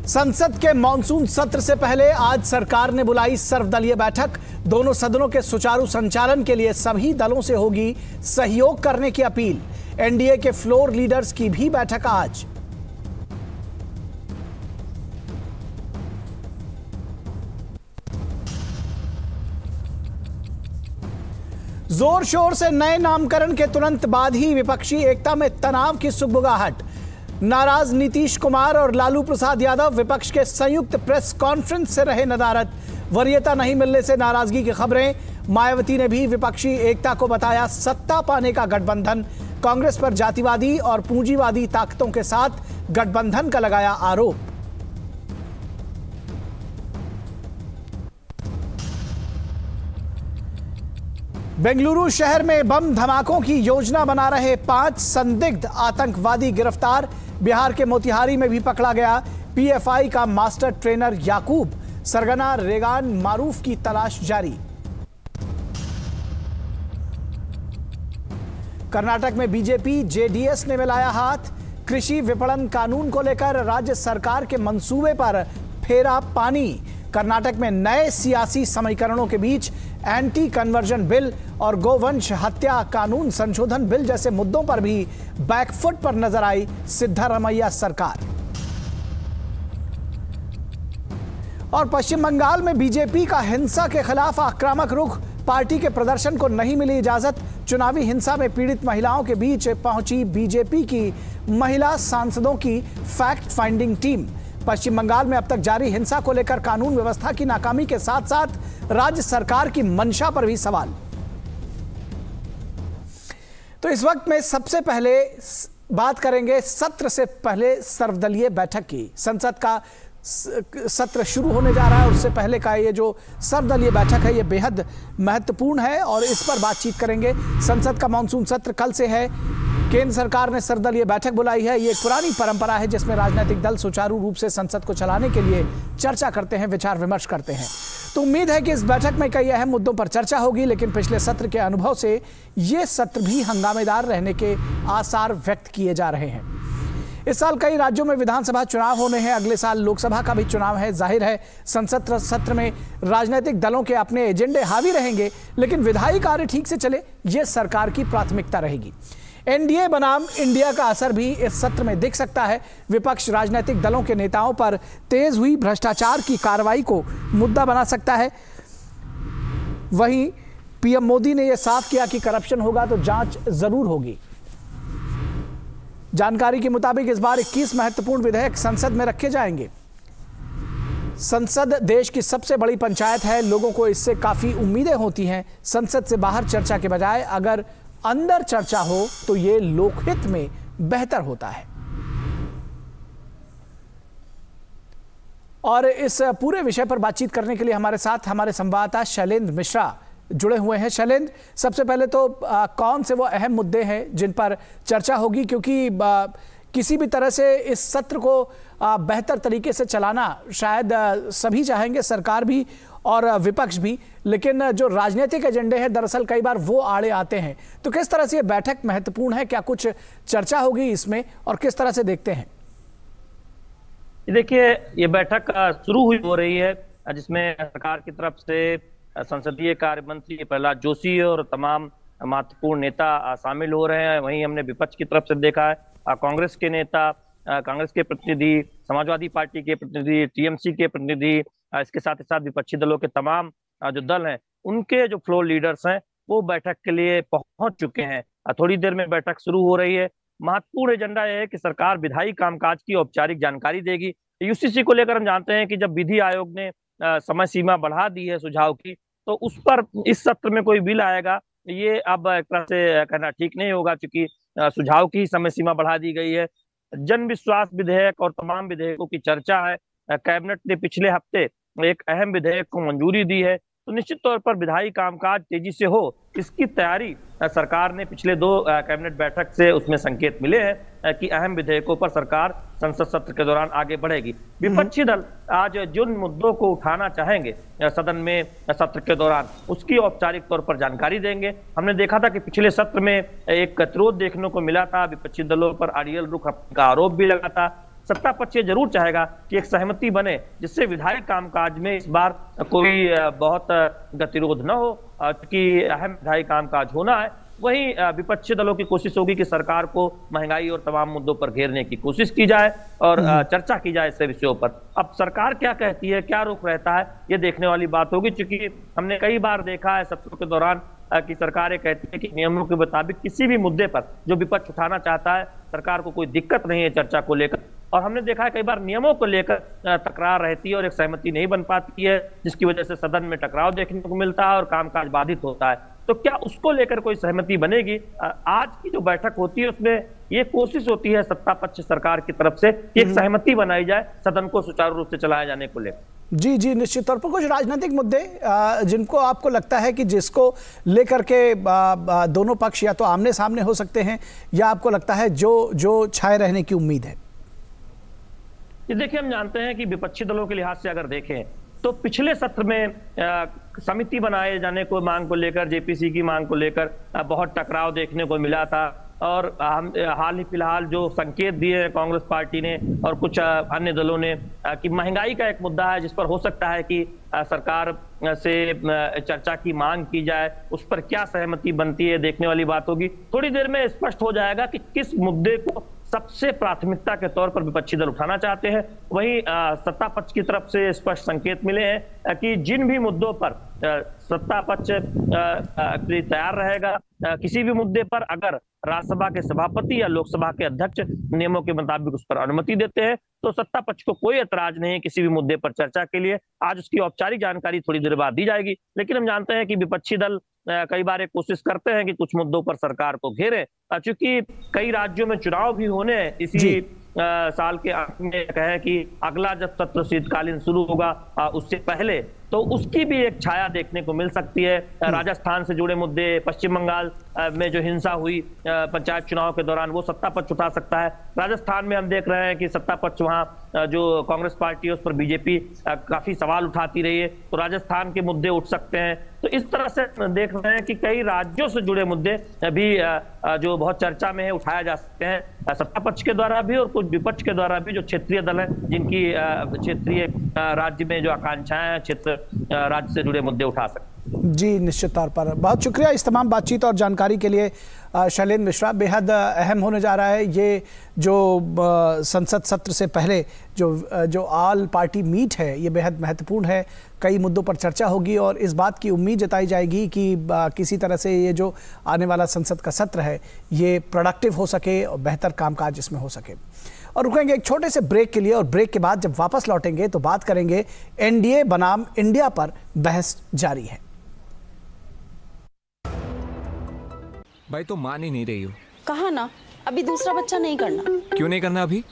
संसद के मॉनसून सत्र से पहले आज सरकार ने बुलाई सर्वदलीय बैठक। दोनों सदनों के सुचारू संचालन के लिए सभी दलों से होगी सहयोग करने की अपील। एनडीए के फ्लोर लीडर्स की भी बैठक आज। जोर शोर से नए नामकरण के तुरंत बाद ही विपक्षी एकता में तनाव की सुगबुगाहट। नाराज नीतीश कुमार और लालू प्रसाद यादव विपक्ष के संयुक्त प्रेस कॉन्फ्रेंस से रहे नदारद। वरीयता नहीं मिलने से नाराजगी की खबरें। मायावती ने भी विपक्षी एकता को बताया सत्ता पाने का गठबंधन। कांग्रेस पर जातिवादी और पूंजीवादी ताकतों के साथ गठबंधन का लगाया आरोप। बेंगलुरु शहर में बम धमाकों की योजना बना रहे 5 संदिग्ध आतंकवादी गिरफ्तार। बिहार के मोतिहारी में भी पकड़ा गया पीएफआई का मास्टर ट्रेनर याकूब। सरगना रेगान मारूफ की तलाश जारी। कर्नाटक में बीजेपी जेडीएस ने मिलाया हाथ। कृषि विपणन कानून को लेकर राज्य सरकार के मंसूबे पर फेरा पानी। कर्नाटक में नए सियासी समीकरणों के बीच एंटी कन्वर्जन बिल और गोवंश हत्या कानून संशोधन बिल जैसे मुद्दों पर भी बैकफुट पर नजर आई सिद्धारमैया सरकार। और पश्चिम बंगाल में बीजेपी का हिंसा के खिलाफ आक्रामक रुख। पार्टी के प्रदर्शन को नहीं मिली इजाजत। चुनावी हिंसा में पीड़ित महिलाओं के बीच पहुंची बीजेपी की महिला सांसदों की फैक्ट फाइंडिंग टीम। पश्चिम बंगाल में अब तक जारी हिंसा को लेकर कानून व्यवस्था की नाकामी के साथ साथ राज्य सरकार की मंशा पर भी सवाल। तो इस वक्त में सबसे पहले बात करेंगे सत्र से पहले सर्वदलीय बैठक की। संसद का सत्र शुरू होने जा रहा है, उससे पहले का ये जो सर्वदलीय बैठक है ये बेहद महत्वपूर्ण है और इस पर बातचीत करेंगे। संसद का मानसून सत्र कल से है। केंद्र सरकार ने सर्वदलीय बैठक बुलाई है। ये एक पुरानी परंपरा है जिसमें राजनीतिक दल सुचारू रूप से संसद को चलाने के लिए चर्चा करते हैं, विचार विमर्श करते हैं। तो उम्मीद है कि इस बैठक में कई अहम मुद्दों पर चर्चा होगी, लेकिन पिछले सत्र के अनुभव से ये सत्र भी हंगामेदार रहने के आसार व्यक्त किए जा रहे हैं। इस साल कई राज्यों में विधानसभा चुनाव होने हैं। अगले साल लोकसभा का भी चुनाव है। जाहिर है संसद सत्र में राजनीतिक दलों के अपने एजेंडे हावी रहेंगे, लेकिन विधायी कार्य ठीक से चले ये सरकार की प्राथमिकता रहेगी। एनडीए बनाम इंडिया का असर भी इस सत्र में दिख सकता है। विपक्ष राजनीतिक दलों के नेताओं पर तेज हुई भ्रष्टाचार की कार्रवाई को मुद्दा बना सकता है। वहीं पीएम मोदी ने यह साफ किया कि करप्शन होगा तो जांच जरूर होगी। जानकारी के मुताबिक इस बार 21 महत्वपूर्ण विधेयक संसद में रखे जाएंगे। संसद देश की सबसे बड़ी पंचायत है। लोगों को इससे काफी उम्मीदें होती हैं। संसद से बाहर चर्चा के बजाय अगर अंदर चर्चा हो तो यह लोकहित में बेहतर होता है। और इस पूरे विषय पर बातचीत करने के लिए हमारे साथ हमारे संवाददाता शैलेंद्र मिश्रा जुड़े हुए हैं। शैलेंद्र, सबसे पहले तो कौन से वो अहम मुद्दे हैं जिन पर चर्चा होगी, क्योंकि किसी भी तरह से इस सत्र को बेहतर तरीके से चलाना शायद सभी चाहेंगे, सरकार भी और विपक्ष भी, लेकिन जो राजनीतिक एजेंडे हैं दरअसल कई बार वो आड़े आते हैं। तो किस तरह से ये बैठक महत्वपूर्ण है? क्या कुछ चर्चा होगी इसमें और किस तरह से देखते हैं? देखिए, ये बैठक शुरू हो रही है जिसमें सरकार की तरफ से संसदीय कार्य मंत्री प्रहलाद जोशी और तमाम महत्वपूर्ण नेता शामिल हो रहे हैं। वहीं हमने विपक्ष की तरफ से देखा है कांग्रेस के नेता, कांग्रेस के प्रतिनिधि, समाजवादी पार्टी के प्रतिनिधि, टीएमसी के प्रतिनिधि, इसके साथ ही साथ विपक्षी दलों के तमाम जो दल हैं उनके जो फ्लोर लीडर्स हैं वो बैठक के लिए पहुंच चुके हैं। थोड़ी देर में बैठक शुरू हो रही है। महत्वपूर्ण एजेंडा यह है कि सरकार विधायी कामकाज की औपचारिक जानकारी देगी। यूसीसी को लेकर हम जानते हैं कि जब विधि आयोग ने समय सीमा बढ़ा दी है सुझाव की, तो उस पर इस सत्र में कोई बिल आएगा ये अब एक तरह से कहना ठीक नहीं होगा, क्योंकि सुझाव की समय सीमा बढ़ा दी गई है। जन विश्वास विधेयक और तमाम विधेयकों की चर्चा है। कैबिनेट ने पिछले हफ्ते एक अहम विधेयक को मंजूरी दी है, तो निश्चित तौर पर विधायी कामकाज तेजी से हो इसकी तैयारी सरकार ने पिछले 2 कैबिनेट बैठक से उसमें संकेत मिले हैं कि अहम विधेयकों पर सरकार संसद सत्र के दौरान आगे बढ़ेगी। विपक्षी दल आज जिन मुद्दों को उठाना चाहेंगे सदन में सत्र के दौरान उसकी औपचारिक तौर पर जानकारी देंगे। हमने देखा था कि पिछले सत्र में एक गतिरोध देखने को मिला था, विपक्षी दलों पर अड़ियल रुख का आरोप भी लगा था। सत्ता पक्ष ये जरूर चाहेगा कि एक सहमति बने जिससे विधायी कामकाज में इस बार कोई बहुत गतिरोध न हो, क्योंकि अहम विधायी कामकाज होना है। वहीं विपक्षी दलों की कोशिश होगी कि सरकार को महंगाई और तमाम मुद्दों पर घेरने की कोशिश की जाए और चर्चा की जाए ऐसे विषयों पर। अब सरकार क्या कहती है, क्या रुख रहता है, ये देखने वाली बात होगी, क्योंकि हमने कई बार देखा है सत्रों के दौरान कि सरकारें कहती है कि नियमों के मुताबिक किसी भी मुद्दे पर जो विपक्ष उठाना चाहता है सरकार को कोई दिक्कत नहीं है चर्चा को लेकर। और हमने देखा है कई बार नियमों को लेकर तकरार रहती है और एक सहमति नहीं बन पाती है, जिसकी वजह से सदन में टकराव देखने को मिलता है और कामकाज बाधित होता है। तो क्या उसको लेकर कोई सहमति बनेगी? आज की जो बैठक होती है उसमें ये कोशिश होती है सत्ता पक्ष सरकार की तरफ से कि एक सहमति बनाई जाए सदन को सुचारू रूप से चलाए जाने को लेकर। जी जी, निश्चित तौर पर कुछ राजनीतिक मुद्दे जिनको आपको लगता है कि जिसको लेकर के दोनों पक्ष या तो आमने सामने हो सकते हैं, या आपको लगता है जो छाए रहने की उम्मीद है? ये देखिए, हम जानते हैं कि विपक्षी दलों के लिहाज से अगर देखें तो पिछले सत्र में समिति बनाए जाने को मांग को लेकर, जेपीसी की मांग को लेकर बहुत टकराव देखने को मिला था। और हम हाल ही फिलहाल जो संकेत दिए हैं कांग्रेस पार्टी ने और कुछ अन्य दलों ने कि महंगाई का एक मुद्दा है जिस पर हो सकता है कि सरकार से चर्चा की मांग की जाए, उस पर क्या सहमति बनती है देखने वाली बात होगी। थोड़ी देर में स्पष्ट हो जाएगा कि किस मुद्दे को सबसे प्राथमिकता के तौर पर विपक्षी दल उठाना चाहते हैं। वहीं सत्ता पक्ष की तरफ से स्पष्ट संकेत मिले हैं कि जिन भी मुद्दों पर सत्ता पक्ष तैयार रहेगा, किसी भी मुद्दे पर अगर राज्यसभा के सभापति या लोकसभा के अध्यक्ष नियमों के मुताबिक उस पर अनुमति देते हैं तो सत्ता पक्ष को कोई ऐतराज नहीं है किसी भी मुद्दे पर चर्चा के लिए। आज उसकी औपचारिक जानकारी थोड़ी देर बाद दी जाएगी, लेकिन हम जानते हैं कि विपक्षी दल कई बार एक कोशिश करते हैं कि कुछ मुद्दों पर सरकार को घेरे, क्योंकि कई राज्यों में चुनाव भी होने इसी साल के अंत में कहें कि अगला जब सत्र शीतकालीन शुरू होगा उससे पहले, तो उसकी भी एक छाया देखने को मिल सकती है। राजस्थान से जुड़े मुद्दे, पश्चिम बंगाल में जो हिंसा हुई पंचायत चुनाव के दौरान, वो सत्ता पक्ष उठा सकता है। राजस्थान में हम देख रहे हैं कि सत्ता पक्ष वहां जो कांग्रेस पार्टी है उस पर बीजेपी काफी सवाल उठाती रही है, तो राजस्थान के मुद्दे उठ सकते हैं। तो इस तरह से देख रहे हैं कि कई राज्यों से जुड़े मुद्दे भी जो बहुत चर्चा में है उठाया जा सकते हैं सत्ता पक्ष के द्वारा भी और कुछ विपक्ष के द्वारा भी, जो क्षेत्रीय दल है जिनकी क्षेत्रीय राज्य में जो आकांक्षाएं हैं क्षेत्र राज्य से जुड़े मुद्दे उठा सकते हैं। जी निश्चित तौर पर बहुत शुक्रिया इस तमाम बातचीत और जानकारी के लिए शैलेंद्र मिश्रा। बेहद अहम होने जा रहा है ये जो संसद सत्र से पहले जो ऑल पार्टी मीट है, ये बेहद महत्वपूर्ण है। कई मुद्दों पर चर्चा होगी और इस बात की उम्मीद जताई जाएगी कि किसी तरह से ये जो आने वाला संसद का सत्र है ये प्रोडक्टिव हो सके और बेहतर कामकाज इसमें हो सके। और रुकेंगे एक छोटे से ब्रेक के लिए, और ब्रेक के बाद जब वापस लौटेंगे तो बात करेंगे एनडीए बनाम इंडिया पर बहस जारी है। भाई तो मान ही नहीं रही हो। कहा ना, अभी दूसरा बच्चा नहीं करना। क्यों नहीं करना अभी?